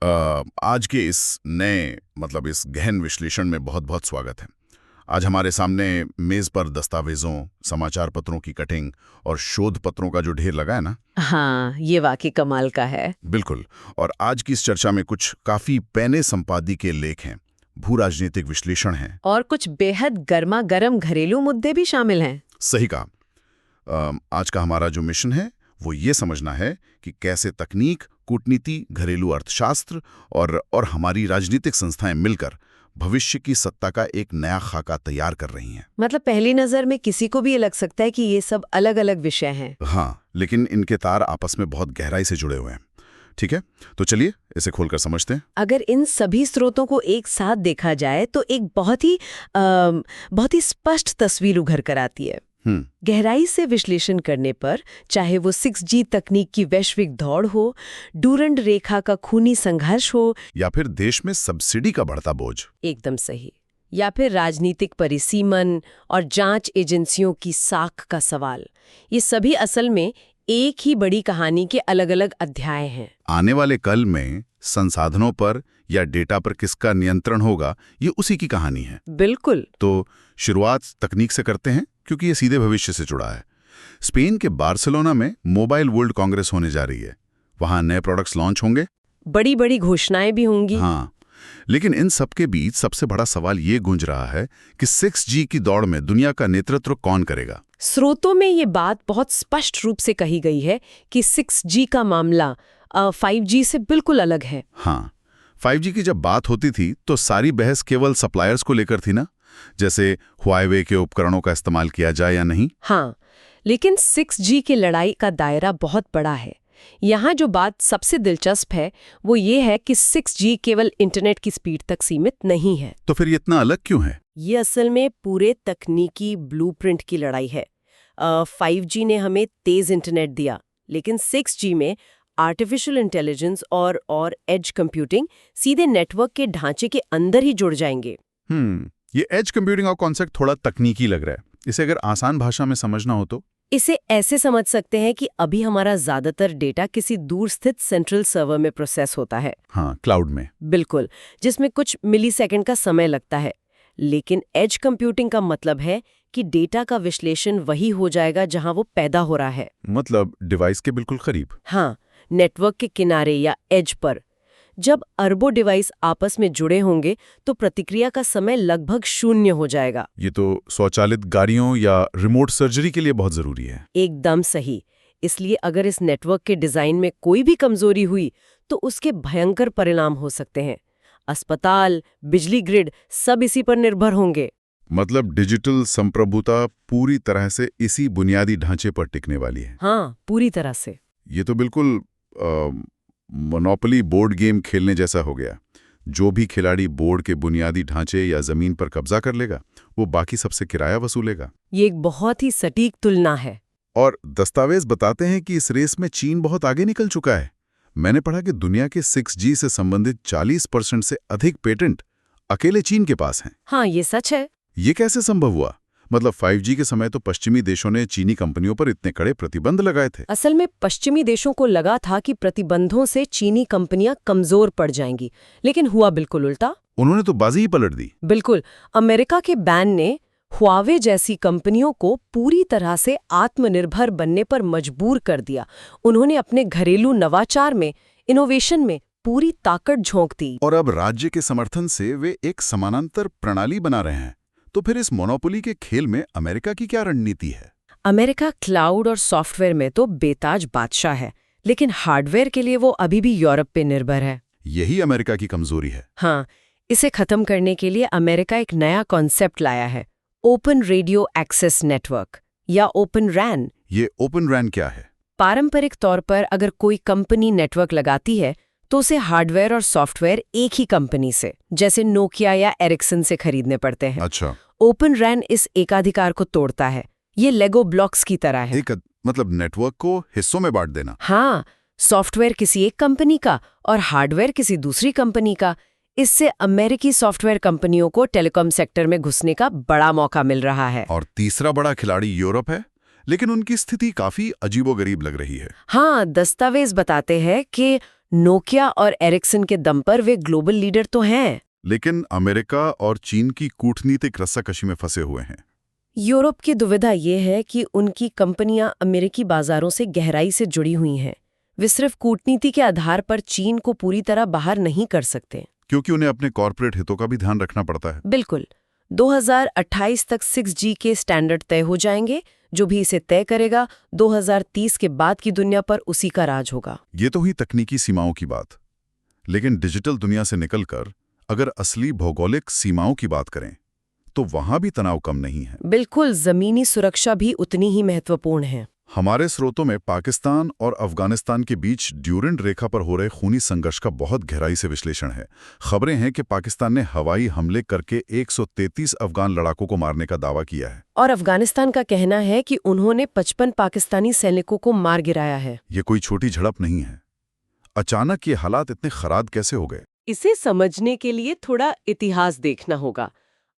आज के इस नए इस गहन विश्लेषण में बहुत बहुत स्वागत है। आज हमारे सामने मेज पर दस्तावेजों, समाचार पत्रों की कटिंग और शोध पत्रों का जो ढेर लगा है ना। हाँ, ये वाकई कमाल का है। बिल्कुल। और आज की इस चर्चा में कुछ काफी पैने संपादकीय लेख हैं, भू राजनीतिक विश्लेषण हैं और कुछ बेहद गर्मा गर्म घरेलू मुद्दे भी शामिल हैं। सही कहा। आज का हमारा जो मिशन है वो ये समझना है कि कैसे तकनीक, कूटनीति, घरेलू अर्थशास्त्र और हमारी राजनीतिक संस्थाएं मिलकर भविष्य की सत्ता का एक नया खाका तैयार कर रही हैं। मतलब पहली नजर में किसी को भी ये लग सकता है कि ये सब अलग अलग विषय हैं। हाँ, लेकिन इनके तार आपस में बहुत गहराई से जुड़े हुए हैं। ठीक है, तो चलिए इसे खोलकर समझते हैं। अगर इन सभी स्रोतों को एक साथ देखा जाए तो एक बहुत ही स्पष्ट तस्वीर उभर कर आती है। गहराई से विश्लेषण करने पर, चाहे वो 6G तकनीक की वैश्विक दौड़ हो, डूरंड रेखा का खूनी संघर्ष हो, या फिर देश में सब्सिडी का बढ़ता बोझ, एकदम सही, या फिर राजनीतिक परिसीमन और जांच एजेंसियों की साख का सवाल, ये सभी असल में एक ही बड़ी कहानी के अलग अलग अध्याय हैं। आने वाले कल में संसाधनों पर या डेटा पर किसका नियंत्रण होगा, ये उसी की कहानी है। बिल्कुल। तो शुरुआत तकनीक से करते हैं, क्योंकि ये सीधे भविष्य से जुड़ा है। स्पेन के बार्सिलोना में मोबाइल वर्ल्ड कांग्रेस होने जा रही है। वहां नए प्रोडक्ट्स लॉन्च होंगे, बड़ी बड़ी घोषणाएं भी होंगी। हाँ, लेकिन इन सब के बीच सबसे बड़ा सवाल ये गूंज रहा है कि 6G की दौड़ में दुनिया का नेतृत्व कौन करेगा। स्रोतों में ये बात बहुत स्पष्ट रूप से कही गई है कि 6G का मामला 5G से बिल्कुल अलग है। हाँ, 5G की जब बात होती थी तो सारी बहस केवल सप्लायर्स को लेकर थी ना, जैसे हुआवे के उपकरणों का इस्तेमाल किया जाए या नहीं। हाँ, लेकिन 6G की लड़ाई का दायरा बहुत बड़ा है। यहाँ जो बात सबसे दिलचस्प है वो ये है कि 6G केवल इंटरनेट की स्पीड तक सीमित नहीं है। तो फिर ये इतना अलग क्यों है? ये असल में पूरे तकनीकी ब्लूप्रिंट की लड़ाई है। 5G ने हमें तेज इंटरनेट दिया, लेकिन 6G में आर्टिफिशियल इंटेलिजेंस और एज कंप्यूटिंग सीधे नेटवर्क के ढांचे के अंदर ही जुड़ जाएंगे। ये एज कंप्यूटिंग का कॉन्सेप्ट थोड़ा तकनीकी लग रहा है। इसे अगर आसान भाषा में समझना हो तो इसे ऐसे समझ सकते हैं कि अभी हमारा ज्यादातर डेटा किसी दूर स्थित सेंट्रल सर्वर में प्रोसेस होता है। हाँ, क्लाउड में। बिल्कुल, जिसमें कुछ मिलीसेकंड का समय लगता है। लेकिन एज कंप्यूटिंग का मतलब है कि डेटा का विश्लेषण वही हो जाएगा जहां वो पैदा हो रहा है। मतलब डिवाइस के बिल्कुल करीब। हाँ, नेटवर्क के किनारे या एज पर। जब अरबों डिवाइस आपस में जुड़े होंगे तो प्रतिक्रिया का समय लगभग शून्य हो जाएगा। ये तो स्वचालित गाड़ियों या रिमोट सर्जरी के लिए बहुत जरूरी है। एकदम सही। इसलिए अगर इस नेटवर्क के डिजाइन में कोई भी कमजोरी हुई तो उसके भयंकर परिणाम हो सकते हैं। अस्पताल, बिजली ग्रिड सब इसी पर निर्भर होंगे। मतलब डिजिटल संप्रभुता पूरी तरह से इसी बुनियादी ढांचे पर टिकने वाली है। हाँ, पूरी तरह से। ये तो बिल्कुल मोनोपोली बोर्ड गेम खेलने जैसा हो गया। जो भी खिलाड़ी बोर्ड के बुनियादी ढांचे या जमीन पर कब्जा कर लेगा वो बाकी सबसे किराया वसूलेगा। ये एक बहुत ही सटीक तुलना है। और दस्तावेज बताते हैं कि इस रेस में चीन बहुत आगे निकल चुका है। मैंने पढ़ा कि दुनिया के 6G से संबंधित 40% से अधिक पेटेंट अकेले चीन के पास हैं। हाँ, ये सच है। ये कैसे संभव हुआ? मतलब 5G के समय तो पश्चिमी देशों ने चीनी कंपनियों पर इतने कड़े प्रतिबंध लगाए थे। असल में पश्चिमी देशों को लगा था कि प्रतिबंधों से चीनी कंपनियां कमजोर पड़ जाएंगी, लेकिन हुआ बिल्कुल उल्टा। उन्होंने तो बाजी ही पलट दी। बिल्कुल। अमेरिका के बैन ने हुआवे जैसी कंपनियों को पूरी तरह से आत्मनिर्भर बनने पर मजबूर कर दिया। उन्होंने अपने घरेलू नवाचार में, इनोवेशन में पूरी ताकत झोंक दी। और अब राज्य के समर्थन से वे एक समानांतर प्रणाली बना रहे हैं। तो फिर इस मोनोपोली के खेल में अमेरिका की क्या रणनीति है? अमेरिका क्लाउड और सॉफ्टवेयर में तो बेताज बादशाह है, लेकिन हार्डवेयर के लिए वो अभी भी यूरोप पे निर्भर है। यही अमेरिका की कमजोरी है। हाँ, इसे खत्म करने के लिए अमेरिका एक नया कॉन्सेप्ट लाया है, ओपन रेडियो एक्सेस नेटवर्क या ओपन रैन। ये ओपन रैन क्या है? पारंपरिक तौर पर अगर कोई कंपनी नेटवर्क लगाती है तो उसे हार्डवेयर और सॉफ्टवेयर एक ही कंपनी से, जैसे नोकिया या एरिक्सन से खरीदने पड़ते हैं। अच्छा। ओपन रैन इस एकाधिकार को तोड़ता है। ये लेगो ब्लॉक्स की तरह है। मतलब नेटवर्क को हिस्सों में बांट देना। हाँ, सॉफ्टवेयर किसी एक कंपनी का और हार्डवेयर किसी दूसरी कंपनी का। इससे अमेरिकी सॉफ्टवेयर कंपनियों को टेलीकॉम सेक्टर में घुसने का बड़ा मौका मिल रहा है। और तीसरा बड़ा खिलाड़ी यूरोप है, लेकिन उनकी स्थिति काफी अजीबोगरीब लग रही है। हाँ, दस्तावेज बताते हैं कि नोकिया और एरिक्सन के दम पर वे ग्लोबल लीडर तो हैं। लेकिन अमेरिका और चीन की कूटनीतिक रस्साकशी में फंसे हुए हैं। यूरोप की दुविधा ये है कि उनकी कंपनियां अमेरिकी बाजारों से गहराई से जुड़ी हुई हैं। वे सिर्फ कूटनीति के आधार पर चीन को पूरी तरह बाहर नहीं कर सकते, क्योंकि उन्हें अपने कॉर्पोरेट हितों का भी ध्यान रखना पड़ता है। बिल्कुल। 2028 तक 6G के स्टैंडर्ड तय हो जाएंगे। जो भी इसे तय करेगा 2030 के बाद की दुनिया पर उसी का राज होगा। ये तो हुई तकनीकी सीमाओं की बात, लेकिन डिजिटल दुनिया से निकलकर अगर असली भौगोलिक सीमाओं की बात करें तो वहां भी तनाव कम नहीं है। बिल्कुल, जमीनी सुरक्षा भी उतनी ही महत्वपूर्ण है। हमारे स्रोतों में पाकिस्तान और अफगानिस्तान के बीच ड्यूरेंट रेखा पर हो रहे खूनी संघर्ष का बहुत गहराई से विश्लेषण है। खबरें हैं कि पाकिस्तान ने हवाई हमले करके 133 अफगान लड़ाकों को मारने का दावा किया है। और अफगानिस्तान का कहना है कि उन्होंने 55 पाकिस्तानी सैनिकों को मार गिराया है। ये कोई छोटी झड़प नहीं है। अचानक ये हालात इतने खराब कैसे हो गए? इसे समझने के लिए थोड़ा इतिहास देखना होगा।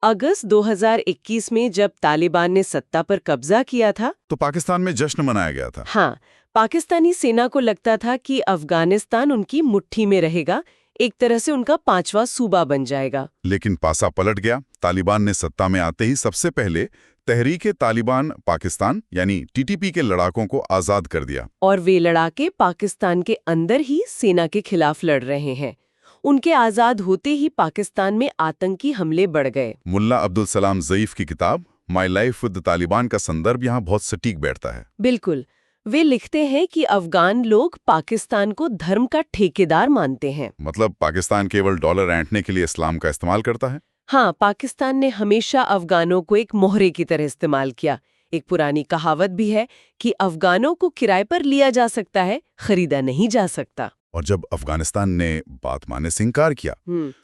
अगस्त 2021 में जब तालिबान ने सत्ता पर कब्जा किया था तो पाकिस्तान में जश्न मनाया गया था। हाँ, पाकिस्तानी सेना को लगता था कि अफगानिस्तान उनकी मुट्ठी में रहेगा, एक तरह से उनका 5वां सूबा बन जाएगा। लेकिन पासा पलट गया। तालिबान ने सत्ता में आते ही सबसे पहले तहरीके तालिबान पाकिस्तान यानी टीटीपी के लड़ाकों को आजाद कर दिया। और वे लड़ाके पाकिस्तान के अंदर ही सेना के खिलाफ लड़ रहे हैं। उनके आजाद होते ही पाकिस्तान में आतंकी हमले बढ़ गए। मुल्ला अब्दुल सलाम ज़ईफ की किताब माई लाइफ विद तालिबान का संदर्भ यहाँ बहुत सटीक बैठता है। बिल्कुल। वे लिखते हैं कि अफगान लोग पाकिस्तान को धर्म का ठेकेदार मानते हैं। मतलब पाकिस्तान केवल डॉलर ऐंठने के लिए इस्लाम का इस्तेमाल करता है। हाँ, पाकिस्तान ने हमेशा अफगानों को एक मोहरे की तरह इस्तेमाल किया। एक पुरानी कहावत भी है कि अफगानों को किराए पर लिया जा सकता है, खरीदा नहीं जा सकता। और जब अफगानिस्तान ने बात मानने से इनकार किया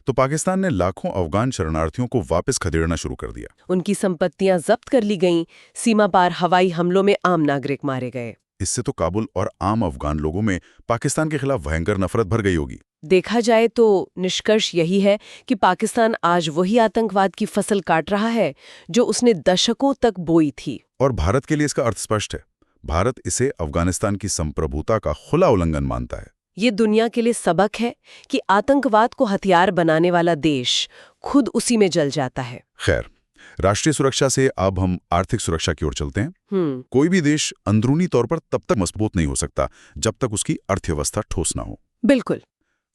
तो पाकिस्तान ने लाखों अफगान शरणार्थियों को वापस खदेड़ना शुरू कर दिया। उनकी संपत्तियां जब्त कर ली गईं, सीमा पार हवाई हमलों में आम नागरिक मारे गए। इससे तो काबुल और आम अफगान लोगों में पाकिस्तान के खिलाफ भयंकर नफरत भर गई होगी। देखा जाए तो निष्कर्ष यही है कि पाकिस्तान आज वही आतंकवाद की फसल काट रहा है जो उसने दशकों तक बोई थी। और भारत के लिए इसका अर्थ स्पष्ट है। भारत इसे अफगानिस्तान की संप्रभुता का खुला उल्लंघन मानता है। ये दुनिया के लिए सबक है कि आतंकवाद को हथियार बनाने वाला देश खुद उसी में जल जाता है। खैर, राष्ट्रीय सुरक्षा से अब हम आर्थिक सुरक्षा की ओर चलते हैं। कोई भी देश अंदरूनी तौर पर तब तक मजबूत नहीं हो सकता जब तक उसकी अर्थव्यवस्था ठोस ना हो। बिल्कुल।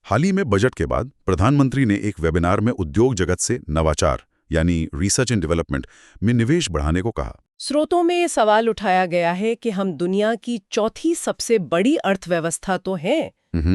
हाल ही में बजट के बाद प्रधानमंत्री ने एक वेबिनार में उद्योग जगत से नवाचार यानी रिसर्च एंड डेवलपमेंट में निवेश बढ़ाने को कहा। स्रोतों में ये सवाल उठाया गया है कि हम दुनिया की चौथी सबसे बड़ी अर्थव्यवस्था तो हैं,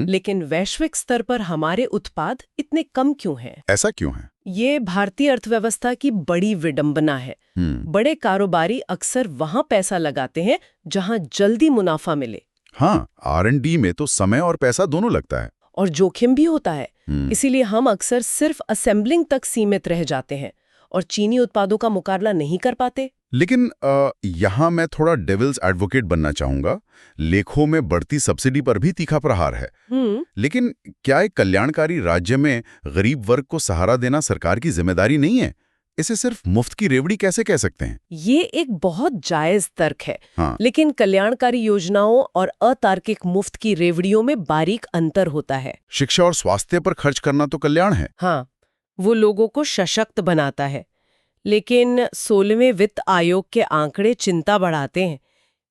लेकिन वैश्विक स्तर पर हमारे उत्पाद इतने कम क्यों हैं? ऐसा क्यों है? ये भारतीय अर्थव्यवस्था की बड़ी विडंबना है। बड़े कारोबारी अक्सर वहां पैसा लगाते हैं जहां जल्दी मुनाफा मिले। हाँ, R&D में तो समय और पैसा दोनों लगता है और जोखिम भी होता है। इसीलिए हम अक्सर सिर्फ असेंबलिंग तक सीमित रह जाते हैं और चीनी उत्पादों का मुकाबला नहीं कर पाते। लेकिन यहाँ मैं थोड़ा डेविल्स एडवोकेट बनना चाहूंगा। लेखों में बढ़ती सब्सिडी पर भी तीखा प्रहार है। लेकिन क्या एक कल्याणकारी राज्य में गरीब वर्ग को सहारा देना सरकार की जिम्मेदारी नहीं है? इसे सिर्फ मुफ्त की रेवड़ी कैसे कह सकते हैं? ये एक बहुत जायज तर्क है। हाँ। लेकिन कल्याणकारी योजनाओं और अतार्किक मुफ्त की रेवड़ियों में बारीक अंतर होता है। शिक्षा और स्वास्थ्य पर खर्च करना तो कल्याण है। हाँ, वो लोगों को सशक्त बनाता है। लेकिन 16वें वित्त आयोग के आंकड़े चिंता बढ़ाते हैं।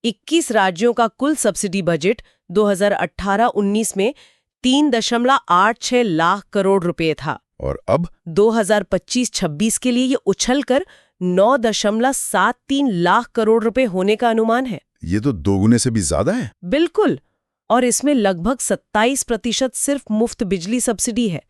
21 राज्यों का कुल सब्सिडी बजट 2018-19 में 3.86 लाख करोड़ रुपए था और अब 2025-26 के लिए ये उछलकर 9.73 लाख करोड़ रुपए होने का अनुमान है। ये तो दोगुने से भी ज्यादा है। बिल्कुल। और इसमें लगभग 27% सिर्फ मुफ्त बिजली सब्सिडी है।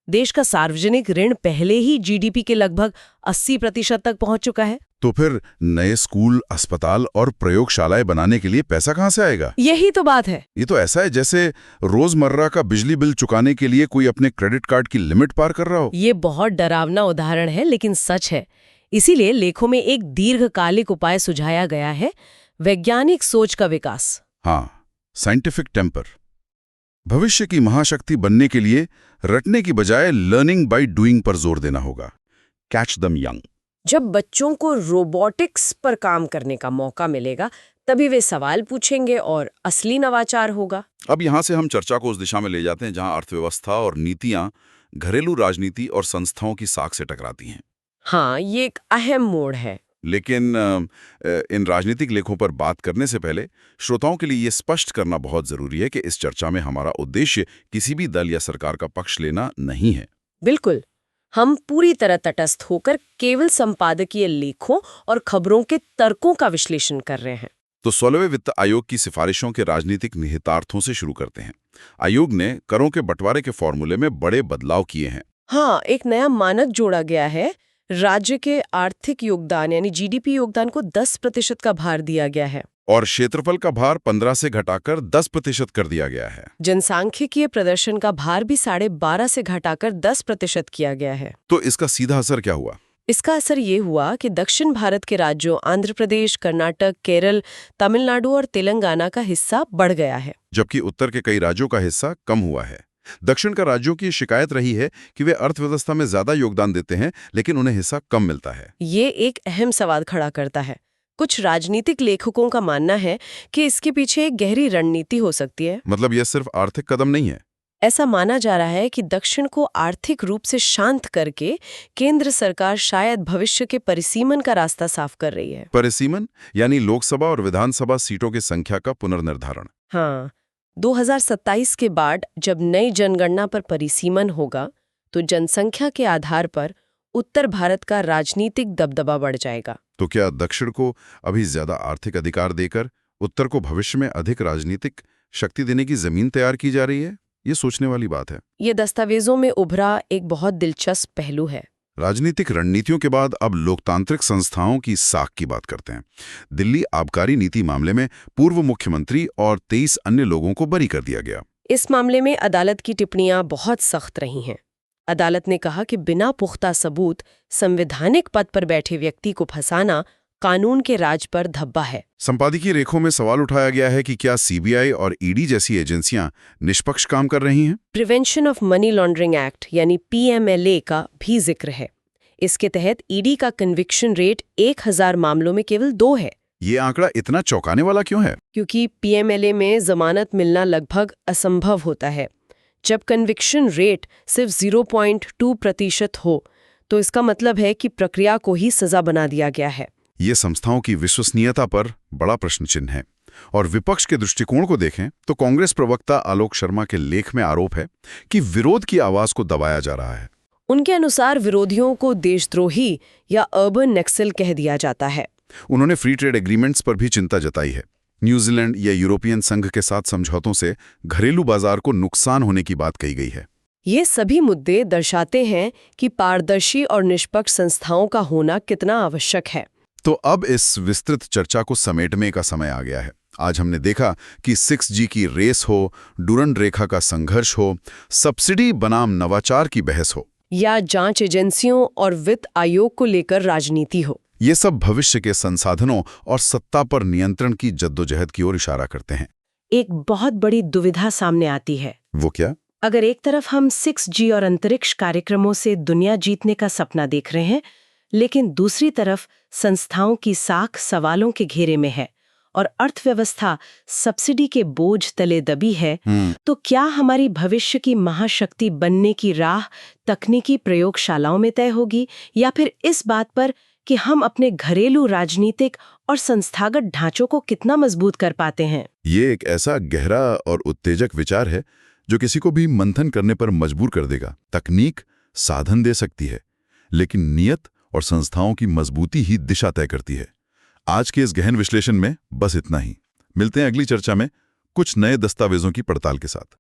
देश का सार्वजनिक ऋण पहले ही जीडीपी के लगभग 80% तक पहुंच चुका है। तो फिर नए स्कूल, अस्पताल और प्रयोगशालाएं बनाने के लिए पैसा कहां से आएगा? यही तो बात है। ये तो ऐसा है जैसे रोजमर्रा का बिजली बिल चुकाने के लिए कोई अपने क्रेडिट कार्ड की लिमिट पार कर रहा हो। ये बहुत डरावना उदाहरण है, लेकिन सच है। इसीलिए लेखों में एक दीर्घकालिक उपाय सुझाया गया है, वैज्ञानिक सोच का विकास। हाँ, साइंटिफिक टेम्पर। भविष्य की महाशक्ति बनने के लिए रटने की बजाय लर्निंग बाय डूइंग पर जोर देना होगा। कैच दम यंग। जब बच्चों को रोबोटिक्स पर काम करने का मौका मिलेगा, तभी वे सवाल पूछेंगे और असली नवाचार होगा। अब यहाँ से हम चर्चा को उस दिशा में ले जाते हैं जहाँ अर्थव्यवस्था और नीतियाँ घरेलू राजनीति और संस्थाओं की साख से टकराती हैं। हाँ, ये एक अहम मोड़ है। लेकिन इन राजनीतिक लेखों पर बात करने से पहले श्रोताओं के लिए ये स्पष्ट करना बहुत जरूरी है कि इस चर्चा में हमारा उद्देश्य किसी भी दल या सरकार का पक्ष लेना नहीं है। बिल्कुल, हम पूरी तरह तटस्थ होकर केवल संपादकीय लेखों और खबरों के तर्कों का विश्लेषण कर रहे हैं। तो 16वें वित्त आयोग की सिफारिशों के राजनीतिक निहितार्थों से शुरू करते हैं। आयोग ने करों के बंटवारे के फॉर्मूले में बड़े बदलाव किए हैं। हाँ, एक नया मानक जोड़ा गया है। राज्य के आर्थिक योगदान यानी जीडीपी योगदान को 10% का भार दिया गया है और क्षेत्रफल का भार 15 से घटाकर 10% कर दिया गया है। जनसांख्यिकीय प्रदर्शन का भार भी 12.5 से घटाकर 10% किया गया है। तो इसका सीधा असर क्या हुआ? इसका असर ये हुआ कि दक्षिण भारत के राज्यों आंध्र प्रदेश, कर्नाटक, केरल, तमिलनाडु और तेलंगाना का हिस्सा बढ़ गया है, जबकि उत्तर के कई राज्यों का हिस्सा कम हुआ है। दक्षिण का राज्यों की शिकायत रही है कि वे अर्थव्यवस्था में ज्यादा योगदान देते हैं लेकिन उन्हें हिस्सा कम मिलता है। ये एक अहम सवाल खड़ा करता है। कुछ राजनीतिक लेखकों का मानना है कि इसके पीछे एक गहरी रणनीति हो सकती है। मतलब यह सिर्फ आर्थिक कदम नहीं है। ऐसा माना जा रहा है कि दक्षिण को आर्थिक रूप से शांत करके केंद्र सरकार शायद भविष्य के परिसीमन का रास्ता साफ कर रही है। परिसीमन यानी लोकसभा और विधानसभा सीटों की संख्या का पुनर्निर्धारण। हाँ, 2027 के बाद जब नई जनगणना पर परिसीमन होगा तो जनसंख्या के आधार पर उत्तर भारत का राजनीतिक दबदबा बढ़ जाएगा। तो क्या दक्षिण को अभी ज्यादा आर्थिक अधिकार देकर उत्तर को भविष्य में अधिक राजनीतिक शक्ति देने की जमीन तैयार की जा रही है? ये सोचने वाली बात है। ये दस्तावेजों में उभरा एक बहुत दिलचस्प पहलू है। राजनीतिक रणनीतियों के बाद अब लोकतांत्रिक संस्थाओं की साख की बात करते हैं। दिल्ली आबकारी नीति मामले में पूर्व मुख्यमंत्री और 23 अन्य लोगों को बरी कर दिया गया। इस मामले में अदालत की टिप्पणियां बहुत सख्त रही हैं। अदालत ने कहा कि बिना पुख्ता सबूत संवैधानिक पद पर बैठे व्यक्ति को फंसाना कानून के राज पर धब्बा है। संपादकीय लेखों में सवाल उठाया गया है कि क्या सीबीआई और ईडी जैसी एजेंसियां निष्पक्ष काम कर रही हैं? Prevention of money laundering act यानी पीएमएलए का भी जिक्र है। इसके तहत ईडी का कन्विक्शन रेट 1000 मामलों में केवल 2 है। ये आंकड़ा इतना चौंकाने वाला क्यों है? क्योंकि पीएमएलए में जमानत मिलना लगभग असंभव होता है। जब कन्विक्शन रेट सिर्फ 0.2% हो तो इसका मतलब है कि प्रक्रिया को ही सजा बना दिया गया है। ये संस्थाओं की विश्वसनीयता पर बड़ा प्रश्न चिन्ह है। और विपक्ष के दृष्टिकोण को देखें तो कांग्रेस प्रवक्ता आलोक शर्मा के लेख में आरोप है कि विरोध की आवाज को दबाया जा रहा है। उनके अनुसार विरोधियों को देशद्रोही या अर्बन नक्सल कह दिया जाता है। उन्होंने फ्री ट्रेड एग्रीमेंट्स पर भी चिंता जताई है। न्यूजीलैंड या यूरोपियन संघ के साथ समझौतों से घरेलू बाजार को नुकसान होने की बात कही गई है। ये सभी मुद्दे दर्शाते हैं कि पारदर्शी और निष्पक्ष संस्थाओं का होना कितना आवश्यक है। तो अब इस विस्तृत चर्चा को समेटने का समय आ गया है। आज हमने देखा कि 6G की रेस हो, डुरंड रेखा का संघर्ष हो, सब्सिडी बनाम नवाचार की बहस हो, या जांच एजेंसियों और वित्त आयोग को लेकर राजनीति हो, ये सब भविष्य के संसाधनों और सत्ता पर नियंत्रण की जद्दोजहद की ओर इशारा करते हैं। एक बहुत बड़ी दुविधा सामने आती है। वो क्या? अगर एक तरफ हम 6G और अंतरिक्ष कार्यक्रमों से दुनिया जीतने का सपना देख रहे हैं, लेकिन दूसरी तरफ संस्थाओं की साख सवालों के घेरे में है और अर्थव्यवस्था सब्सिडी के बोझ तले दबी है, तो क्या हमारी भविष्य की महाशक्ति बनने की राह तकनीकी प्रयोगशालाओं में तय होगी या फिर इस बात पर कि हम अपने घरेलू राजनीतिक और संस्थागत ढांचों को कितना मजबूत कर पाते हैं? ये एक ऐसा गहरा और उत्तेजक विचार है जो किसी को भी मंथन करने पर मजबूर कर देगा। तकनीक साधन दे सकती है, लेकिन नियत और संस्थाओं की मजबूती ही दिशा तय करती है। आज के इस गहन विश्लेषण में बस इतना ही। मिलते हैं अगली चर्चा में कुछ नए दस्तावेजों की पड़ताल के साथ।